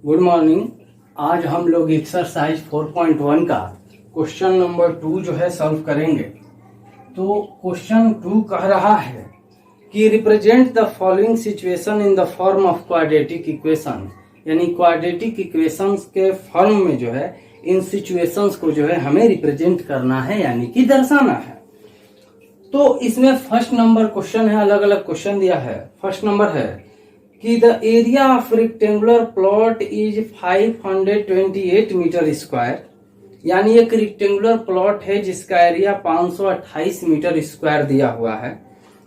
Good morning. आज हम लोग एक्सरसाइज 4.1 का क्वेश्चन नंबर 2 जो है सॉल्व करेंगे। तो क्वेश्चन 2 कह रहा है कि represent the following situation in the form of quadratic equation, यानी क्वाड्रेटिक इक्वेशंस के फॉर्म में जो है इन सिचुएशंस को जो है हमें रिप्रेजेंट करना है, यानी कि दर्शाना है। तो इसमें फर्स्ट नंबर क्वेश्चन है, अलग अलग क्वेश्चन दिया है। फर्स्ट नंबर है कि the area of rectangular plot is 528 metre square, यानी एक रेक्टेंगुलर प्लॉट है जिसका एरिया 528 मीटर स्क्वायर दिया हुआ है।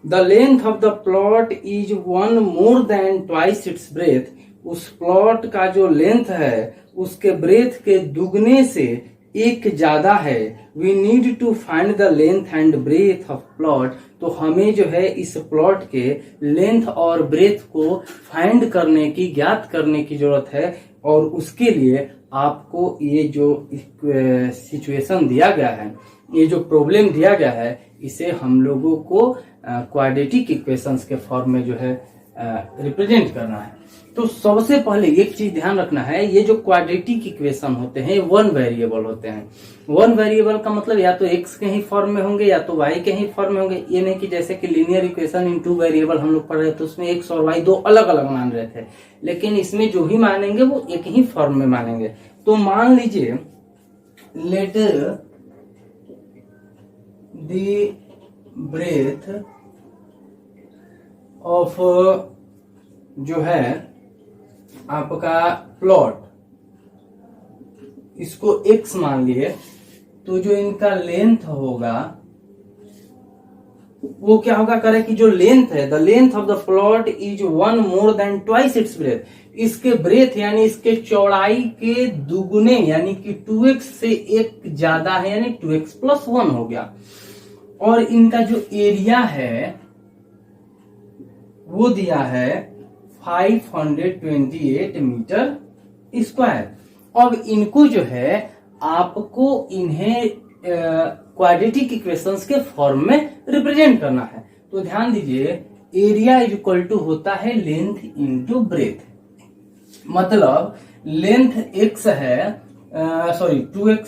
The length of the plot is 1 more than twice its breath, उस प्लॉट का जो लेंथ है उसके ब्रेथ के दुगने से एक ज्यादा है। We need to find the length and breadth of plot, तो हमें जो है इस प्लॉट के लेंथ और ब्रेथ को फाइंड करने की, ज्ञात करने की जरूरत है। और उसके लिए आपको ये जो सिचुएशन दिया गया है, ये जो प्रॉब्लम दिया गया है, इसे हम लोगों को क्वाड्रेटिक इक्वेशंस के फॉर्म में जो है रिप्रेजेंट करना है। तो सबसे पहले एक चीज ध्यान रखना है, ये जो क्वाड्रेटिक इक्वेशन होते हैं वन वेरिएबल होते हैं। वन वेरिएबल का मतलब या तो एक्स के ही फॉर्म में होंगे या तो वाई के ही फॉर्म में होंगे। ये नहीं कि जैसे कि linear equation in two variable हम लोग पढ़ रहे थे तो उसमें एक्स और वाई दो अलग अलग मान रहे थे, लेकिन इसमें जो ही मानेंगे वो एक ही फॉर्म में मानेंगे। तो मान लीजिए लेट द ब्रेथ ऑफ जो है आपका प्लॉट, इसको x मान लिए, तो जो इनका लेंथ होगा वो क्या होगा, करें कि जो लेंथ है, the length of the plot is 1 more than twice its breath, इसके ब्रेथ यानी इसके चौड़ाई के दुगुने यानी कि 2x से एक ज्यादा है, यानी 2x + 1 हो गया। और इनका जो एरिया है वो दिया है 528 मीटर स्क्वायर। अब इनको जो है आपको इन्हें क्वाड्रेटिक इक्वेशंस के फॉर्म में रिप्रेजेंट करना है। तो ध्यान दीजिए, एरिया इज इक्वल टू होता है लेंथ इनटू ब्रेथ, मतलब लेंथ x है, 2x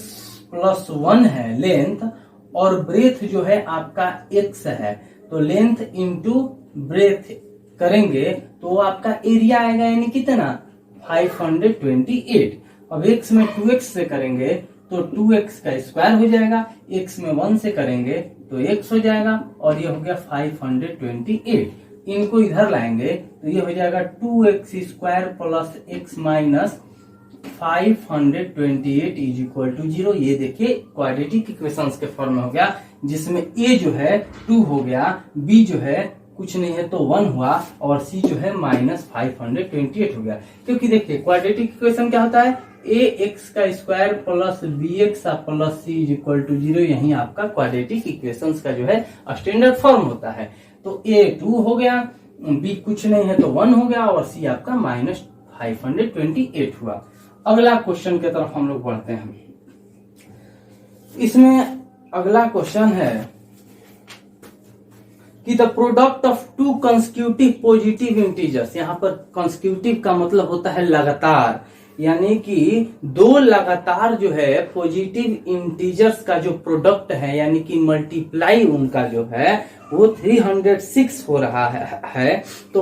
+ 1 है लेंथ, और ब्रेथ जो है आपका x है। तो लेंथ इनटू ब्रेथ करेंगे तो आपका एरिया आएगा, यानी कितना 528। अब x में 2x से करेंगे तो 2x का स्क्वायर हो जाएगा, x में 1 से करेंगे तो x हो जाएगा, और ये हो गया 528। इनको इधर लाएंगे तो ये हो जाएगा 2x square + x minus 528 is equal to 0। ये देखिए क्वाड्रेटिक इक्वेशंस के फॉर्म में हो गया, जिसमें a जो है 2 हो गया, b जो है कुछ नहीं है तो 1 हुआ, और c जो है -528 हो गया। क्योंकि देखिए क्वाड्रेटिक इक्वेशन क्या होता है, ax का square + bx + c is equal to 0। यही आपका क्वाड्रेटिक इक्वेशंस का जो है स्टैंडर्ड फॉर्म होता है। तो a 2 हो गया, b कुछ नहीं है तो 1 हो गया, और c आपका -528 हुआ। अगला क्वेश्चन की तरफ हम लोग बढ़ते हैं। इसमें अगला क्वेश्चन है कि the product of 2 consecutive positive integers, यहाँ पर कंसेक्यूटिव का मतलब होता है लगातार, यानी कि 2 लगातार जो है पॉजिटिव इंटीजर्स का जो प्रोडक्ट है, यानी कि मल्टीप्लाई उनका जो है वो 306 हो रहा है। तो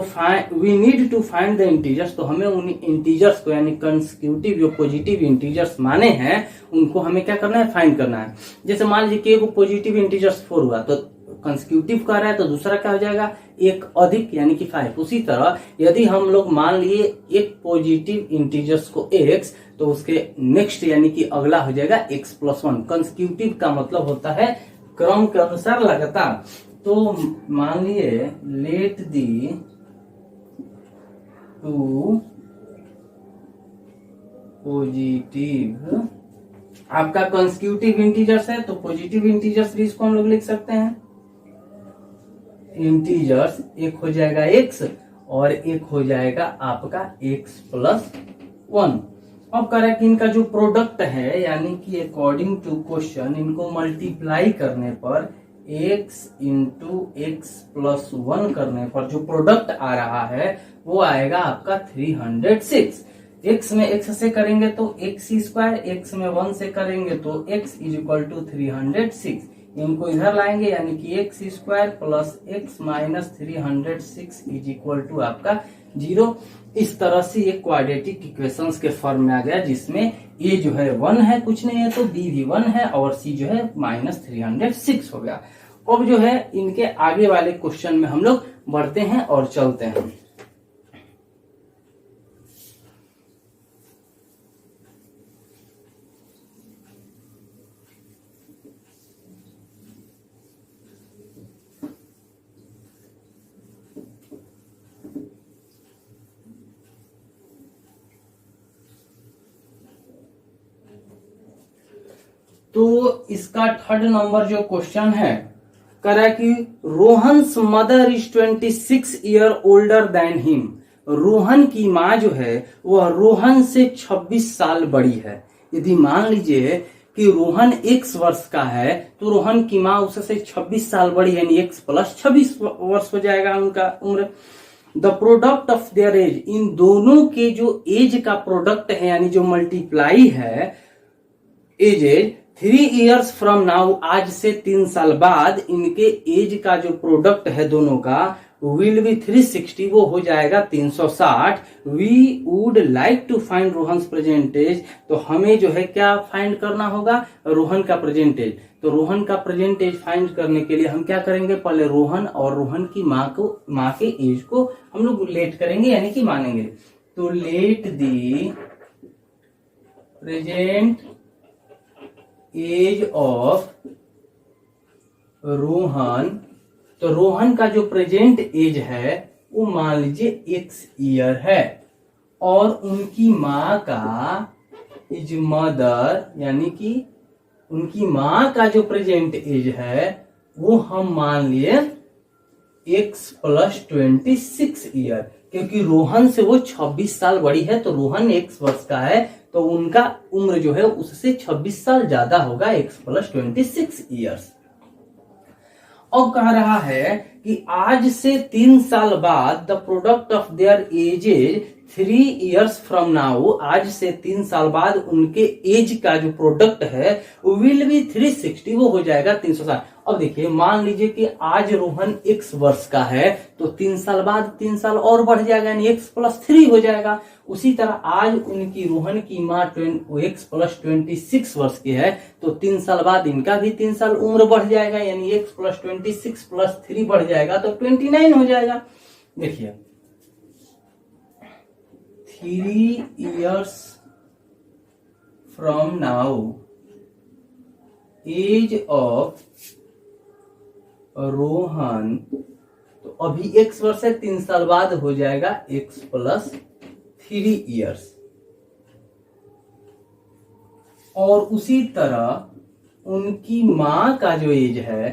we need to find the integers, तो हमें उन इंटीजर्स को, यानी कंसेक्यूटिव जो पॉजिटिव इंटीजर्स माने हैं उनको हमें क्या करना है, फाइंड करना है। जैसे मान लीजिए कि पॉजिटिव इंटीजर्स 4 हुआ तो कंसेक्यूटिव कर रहा है, तो दूसरा क्या हो जाएगा, एक अधिक यानी कि 5। उसी तरह यदि हम लोग मान लिए एक पॉजिटिव इंटीजर्स को x, तो उसके नेक्स्ट यानी कि अगला हो जाएगा x + 1। कंसेक्यूटिव का मतलब होता है क्रम के अनुसार लगातार। तो मान लिए लेट दी 2 पॉजिटिव आपका कंसेक्यूटिव इंटीजर्स है, तो पॉजिटिव इंटीजर्स भी इसको हम लोग लिख सकते हैं। इंटीजर्स एक हो जाएगा x और एक हो जाएगा आपका x + 1। अब करें कि इनका जो प्रोडक्ट है, यानी कि अकॉर्डिंग टू क्वेश्चन इनको मल्टीप्लाई करने पर x × x + 1 करने पर जो प्रोडक्ट आ रहा है वो आएगा आपका 306। x में x से करेंगे तो x स्क्वायर, x में 1 से करेंगे तो x इज इक्वल टू 306, इनको इधर लाएंगे यानी कि x square plus x minus 306 is equal to आपका 0। इस तरह से ये क्वाड्रेटिक इक्वेशंस के फॉर्म में आ गया, जिसमें a जो है 1 है, कुछ नहीं है, तो b भी 1 है और c जो है माइनस 306 हो गया। अब जो है इनके आगे वाले क्वेश्चन में हम लोग बढ़ते हैं और चलते हैं। तो इसका थर्ड नंबर जो क्वेश्चन है, कह रहा है कि Rohan's mother is 26 year older than him. Rohan की माँ जो है वह रोहन से 26 साल बड़ी है। यदि मान लीजिए कि रोहन x वर्ष का है तो रोहन की माँ उससे 26 साल बड़ी है, यानी x प्लस 26 वर्ष हो जाएगा उनका उम्र। The product of their age, इन दोनों के जो एज का प्रोडक्ट है यानी जो मल्टीप्लाई है एज 3 ईयर्स फ्रॉम नाउ, आज से 3 साल बाद इनके एज का जो प्रोडक्ट है दोनों का विल बी 360, वो हो जाएगा 360। We would like to find Rohan's present age, तो हमें जो है क्या फाइंड करना होगा, रोहन का प्रेजेंट एज। तो रोहन का प्रेजेंट एज फाइंड करने के लिए हम क्या करेंगे, पहले रोहन और रोहन की माँ के एज को हम लोग लेट करेंगे यानी कि मानेंगे। तो let the present age of Rohan, तो रोहन का जो प्रेजेंट एज है वो मान लीजिए x ईयर है, और उनकी माँ का इज मदर, यानी कि उनकी माँ का जो प्रेजेंट एज है वो हम मान लिए x प्लस 26 ईयर, क्योंकि रोहन से वो 26 साल बड़ी है, तो रोहन x वर्ष का है तो उनका उम्र जो है उससे 26 साल ज्यादा होगा, x प्लस 26 ईयर्स। अब कह रहा है कि आज से 3 साल बाद the product of there edges 3 years from now, आज से 3 साल बाद उनके एज का जो प्रोडक्ट है विल बी 360, वो हो जाएगा 360। अब देखिए मान लीजिए कि आज रोहन x वर्ष का है तो 3 साल बाद 3 साल और बढ़ जाएगा यानी x प्लस 3 हो जाएगा। उसी तरह आज उनकी रोहन की माँ x प्लस 26 वर्ष की है तो 3 साल बाद इनका भी 3 साल उम्र बढ़ जाएगा यानी x प्लस 26 प्लस 3 बढ़ जाएगा तो 29 हो जाएगा। देखिए 3 years from now age of Rohan, तो अभी x वर्ष है, 3 साल बाद हो जाएगा x प्लस 3 ईयर्स। और उसी तरह उनकी माँ का जो एज है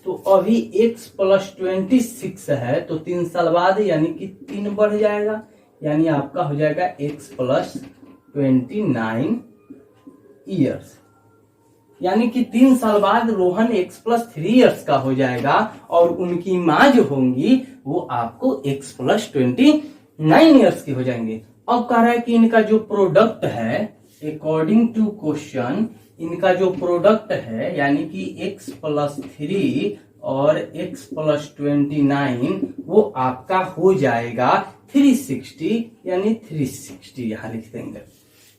तो अभी x प्लस 26 है, तो 3 साल बाद यानी कि 3 बढ़ जाएगा, यानी आपका हो जाएगा x प्लस 29 ईयर्स, यानी कि 3 साल बाद रोहन x प्लस 3 ईयर्स का हो जाएगा और उनकी माँ जो होंगी वो आपको x प्लस 29 ईयर्स की हो जाएंगे। अब कह रहा है कि इनका जो प्रोडक्ट है अकॉर्डिंग टू क्वेश्चन, इनका जो प्रोडक्ट है यानी कि x प्लस 3 और x प्लस 29 वो आपका हो जाएगा 360, यानी 360 यहां लिख देंगे।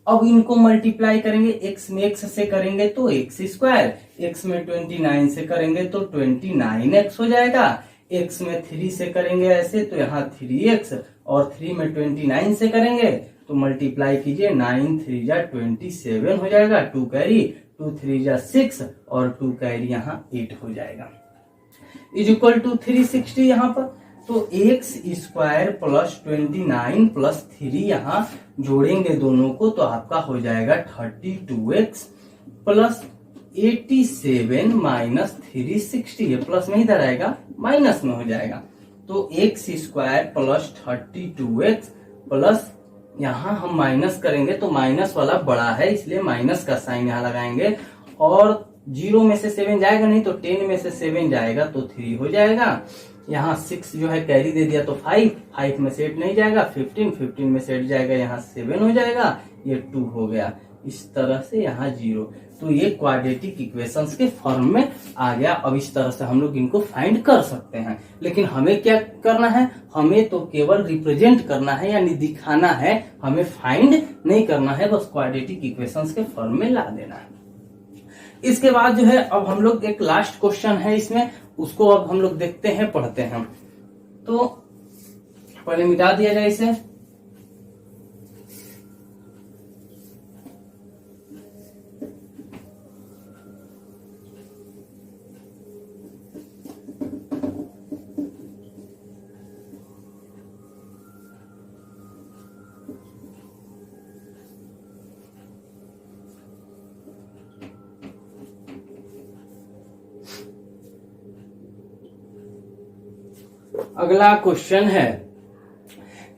अब इनको मल्टीप्लाई करेंगे, x में x से करेंगे तो x स्क्वायर, x में 29 से करेंगे तो 29x हो जाएगा, x में 3 से करेंगे ऐसे तो यहाँ 3x, और 3 में 29 से करेंगे तो मल्टीप्लाई कीजिए, 9 3 जा 27 हो जाएगा, 2 कैरी 2 3 जा 6 और 2 कैरी यहाँ 8 हो जाएगा, इज इक्वल टू 360 यहाँ पर। तो x स्क्वायर प्लस 29 प्लस 3 यहाँ जोड़ेंगे दोनों को तो आपका हो जाएगा 32x प्लस 87 माइनस 360, ये प्लस में इधर आएगा माइनस में हो जाएगा, तो x square plus 32x plus यहाँ हम माइनस करेंगे तो माइनस वाला बड़ा है इसलिए माइनस का साइन यहाँ लगाएंगे, और 0 में से 7 जाएगा नहीं, तो 10 में से 7 जाएगा तो 3 हो जाएगा। यहाँ 6 जो है कैरी दे दिया तो 5 में से 8 नहीं जाएगा, 15 में से 8 जाएगा, यहाँ 7 हो जाएगा, ये 2 हो गया। इस तरह से यहाँ 0। तो ये क्वाड्रेटिक इक्वेशंस के फॉर्म में आ गया। अब इस तरह से हम लोग इनको फाइंड कर सकते हैं, लेकिन हमें क्या करना है, हमें तो केवल रिप्रेजेंट करना है, यानी दिखाना है, हमें फाइंड नहीं करना है, बस क्वाड्रेटिक इक्वेशंस के फॉर्म में ला देना है। इसके बाद जो है अब हम लोग एक लास्ट क्वेश्चन है इसमें, उसको अब हम लोग देखते हैं, पढ़ते हैं। तो पहले मिटा दिया जाए इसे। अगला क्वेश्चन है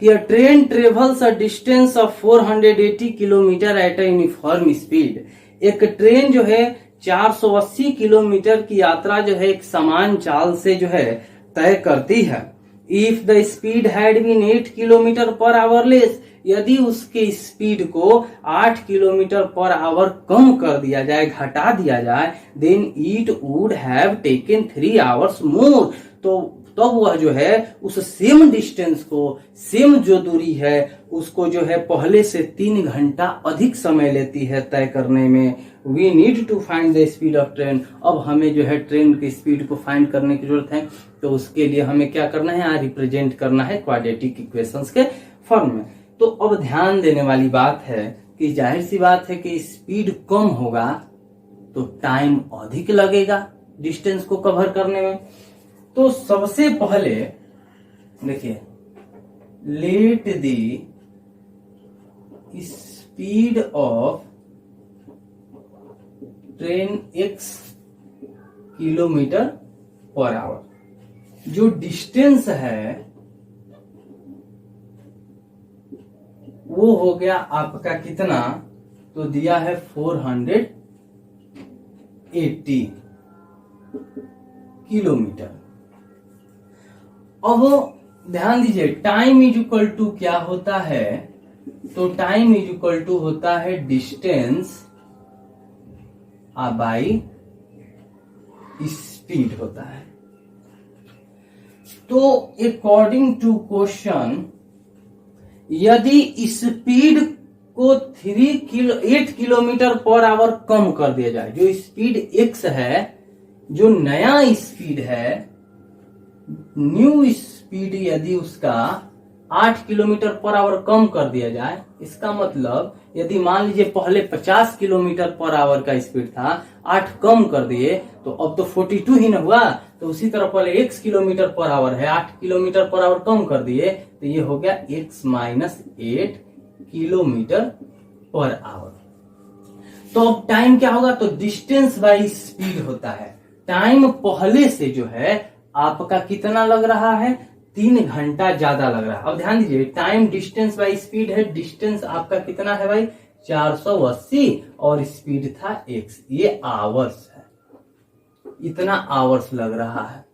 कि अ train travels a distance of 480 kilometre at a uniform speed. एक ट्रेन जो है 480 किलोमीटर की यात्रा जो है एक समान चाल से जो है तय करती है। If the speed had been 8 kilometre per hour less, यदि उसके स्पीड को 8 किलोमीटर पर आवर कम कर दिया जाए, घटा दिया जाए, then it would have taken 3 hours more. तो तब वह जो है उस सेम डिस्टेंस को, सेम जो दूरी है उसको जो है पहले से 3 घंटा अधिक समय लेती है तय करने में। We need to find the speed of train. अब हमें जो है ट्रेन की स्पीड को फाइंड करने की जरूरत है, तो उसके लिए हमें क्या करना है, रिप्रेजेंट करना है क्वाड्रेटिक इक्वेशंस के फॉर्म में। तो अब ध्यान देने वाली बात है कि जाहिर सी बात है कि स्पीड कम होगा तो टाइम अधिक लगेगा डिस्टेंस को कवर करने में। तो सबसे पहले देखिए, let the speed of train x kilometre per our. जो डिस्टेंस है वो हो गया आपका कितना, तो दिया है 480 किलोमीटर। अब ध्यान दीजिए, टाइम इज इक्वल टू क्या होता है, तो टाइम इज इक्वल टू होता है डिस्टेंस बाई स्पीड होता है। तो अकॉर्डिंग टू क्वेश्चन, यदि स्पीड को 8 किलोमीटर पर आवर कम कर दिया जाए, जो स्पीड x है, जो नया स्पीड है, न्यू स्पीड यदि उसका 8 किलोमीटर पर आवर कम कर दिया जाए, इसका मतलब यदि मान लीजिए पहले 50 किलोमीटर पर आवर का स्पीड था, 8 कम कर दिए तो अब तो 42 ही न हुआ। तो उसी तरह पहले x किलोमीटर पर आवर है, 8 किलोमीटर पर आवर कम कर दिए तो ये हो गया x minus 8 kilometre per our. तो अब टाइम क्या होगा, तो डिस्टेंस बाई स्पीड होता है। टाइम पहले से जो है आपका कितना लग रहा है, 3 घंटा ज्यादा लग रहा है। अब ध्यान दीजिए, टाइम डिस्टेंस बाई स्पीड है, डिस्टेंस आपका कितना है भाई 480 और स्पीड था x, ये आवर्स है, इतना आवर्स लग रहा है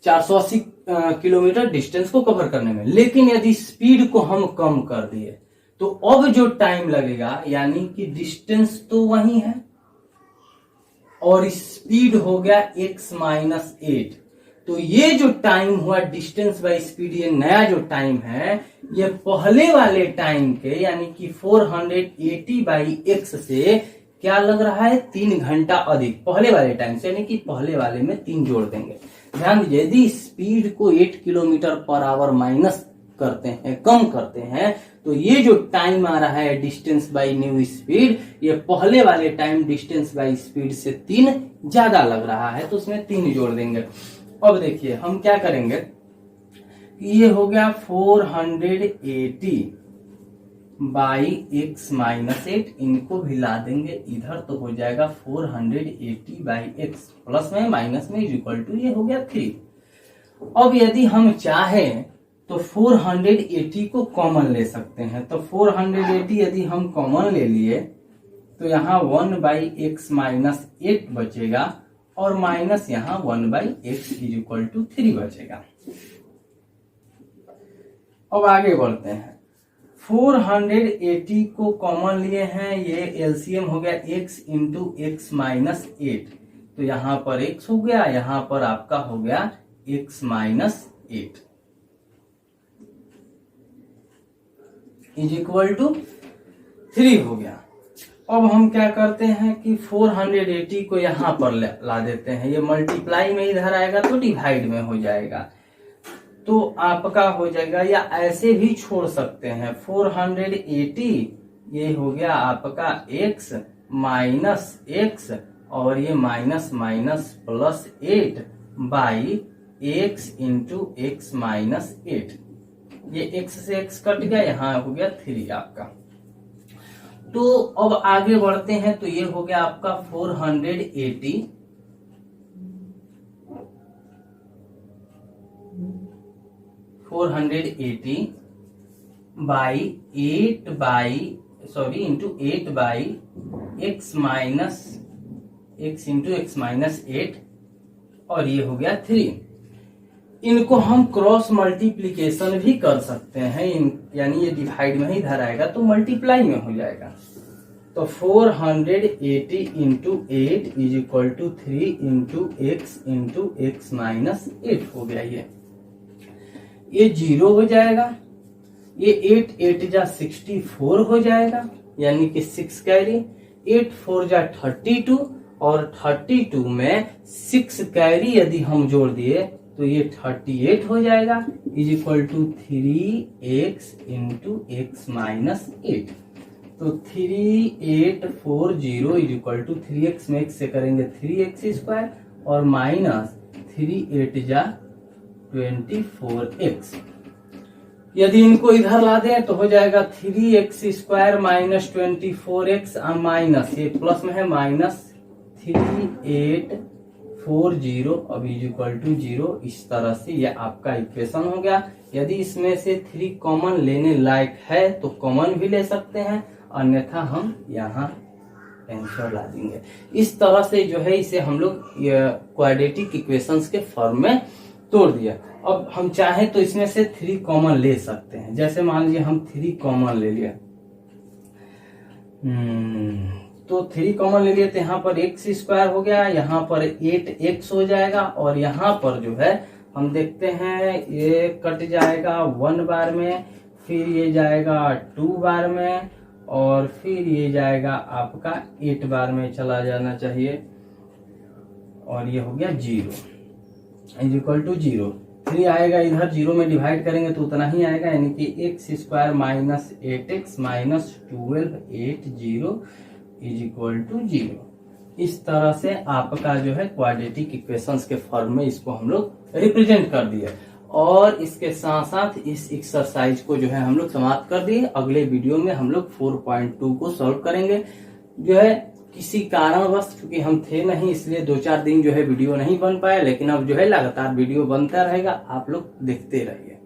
480 किलोमीटर डिस्टेंस को कवर करने में। लेकिन यदि स्पीड को हम कम कर दिए तो अब जो टाइम लगेगा, यानी कि डिस्टेंस तो वही है और स्पीड हो गया x माइनस 8, तो ये जो टाइम हुआ डिस्टेंस बाय स्पीड, ये नया जो टाइम है, ये पहले वाले टाइम के यानी कि 480 बाई x से क्या लग रहा है, 3 घंटा अधिक पहले वाले टाइम से, यानी कि पहले वाले में 3 जोड़ देंगे। ध्यान दीजिए, यदि स्पीड को 8 किलोमीटर पर आवर माइनस करते हैं, कम करते हैं, तो ये जो टाइम आ रहा है डिस्टेंस बाय न्यू स्पीड, ये पहले वाले टाइम डिस्टेंस बाय स्पीड से 3 ज्यादा लग रहा है, तो उसमें 3 जोड़ देंगे। अब देखिए हम क्या करेंगे, ये हो गया 480 बाई x माइनस 8, इनको भी ला देंगे इधर, तो हो जाएगा 480 बाई x प्लस में माइनस में इज इक्वल टू, ये हो गया 3। अब यदि हम चाहें तो 480 को कॉमन ले सकते हैं, तो 480 यदि हम कॉमन ले लिए तो यहाँ 1/x माइनस 8 बचेगा और माइनस यहाँ 1/x इज इक्वल टू 3 बचेगा। अब आगे बढ़ते हैं। 480 को कॉमन लिए हैं, ये एलसीएम हो गया x इंटू एक्स माइनस 8, तो यहाँ पर x हो गया, यहाँ पर आपका हो गया x minus 8 is equal to 3 हो गया। अब हम क्या करते हैं कि 480 को यहाँ पर ला देते हैं, ये मल्टीप्लाई में इधर आएगा तो डिवाइड में हो जाएगा, तो आपका हो जाएगा, या ऐसे भी छोड़ सकते हैं 480 ये हो गया आपका x माइनस x और ये minus minus plus 8 by x into x minus 8, ये x से x कट गया, यहाँ हो गया 3 आपका। तो अब आगे बढ़ते हैं, तो ये हो गया आपका 480 by 8 by into 8 by x minus x into x minus 8 और ये हो गया 3। इनको हम क्रॉस मल्टीप्लीकेशन भी कर सकते हैं, यानी ये डिवाइड में ही इधर आएगा तो मल्टीप्लाई में हो जाएगा। तो 480 into 8 is equal to 3 into x minus 8 हो गया। ये 0 हो जाएगा, ये 8 8 जा 64 हो जाएगा, यानी कि 6 कैरी, 8 4 जा 32 और 32 में 6 कैरी यदि हम जोड़ दिए तो ये 38 हो जाएगा is equal to 3x into x minus 8। तो 3840 इज इक्वल टू 3x में x से करेंगे 3x स्क्वायर और माइनस 3 8 जा 24x। यदि इनको इधर ला दें तो हो जाएगा 3x square minus 24x minus ये प्लस में है माइनस 3840 अब इज इक्वल टू 0। इस तरह से ये आपका इक्वेशन हो गया। यदि इसमें से 3 कॉमन लेने लायक है तो कॉमन भी ले सकते हैं, अन्यथा हम यहाँ आंसर ला देंगे। इस तरह से जो है इसे हम लोग क्वाड्रेटिक इक्वेशंस के फॉर्म में तोड़ दिया। अब हम चाहें तो इसमें से 3 कॉमन ले सकते हैं, जैसे मान लीजिए हम 3 कॉमन ले लिया, तो 3 कॉमन ले लिए तो यहाँ पर x स्क्वायर हो गया, यहाँ पर 8x हो जाएगा और यहाँ पर जो है हम देखते हैं ये कट जाएगा 1 बार में, फिर ये जाएगा 2 बार में और फिर ये जाएगा आपका 8 बार में चला जाना चाहिए और ये हो गया 0 इज इक्वल टू 0। 3 आएगा इधर 0 में डिवाइड करेंगे तो उतना ही आएगा, यानी कि x square minus 8x minus 1280 is equal to 0। इस तरह से आपका जो है क्वाड्रेटिक इक्वेशंस के फॉर्म में इसको हम लोग रिप्रेजेंट कर दिए और इसके साथ साथ इस एक्सरसाइज को जो है हम लोग समाप्त कर दिए। अगले वीडियो में हम लोग 4.2 को सॉल्व करेंगे। जो है किसी कारणवश क्योंकि हम थे नहीं इसलिए 2-4 दिन जो है वीडियो नहीं बन पाया, लेकिन अब जो है लगातार वीडियो बनता रहेगा, आप लोग देखते रहिए।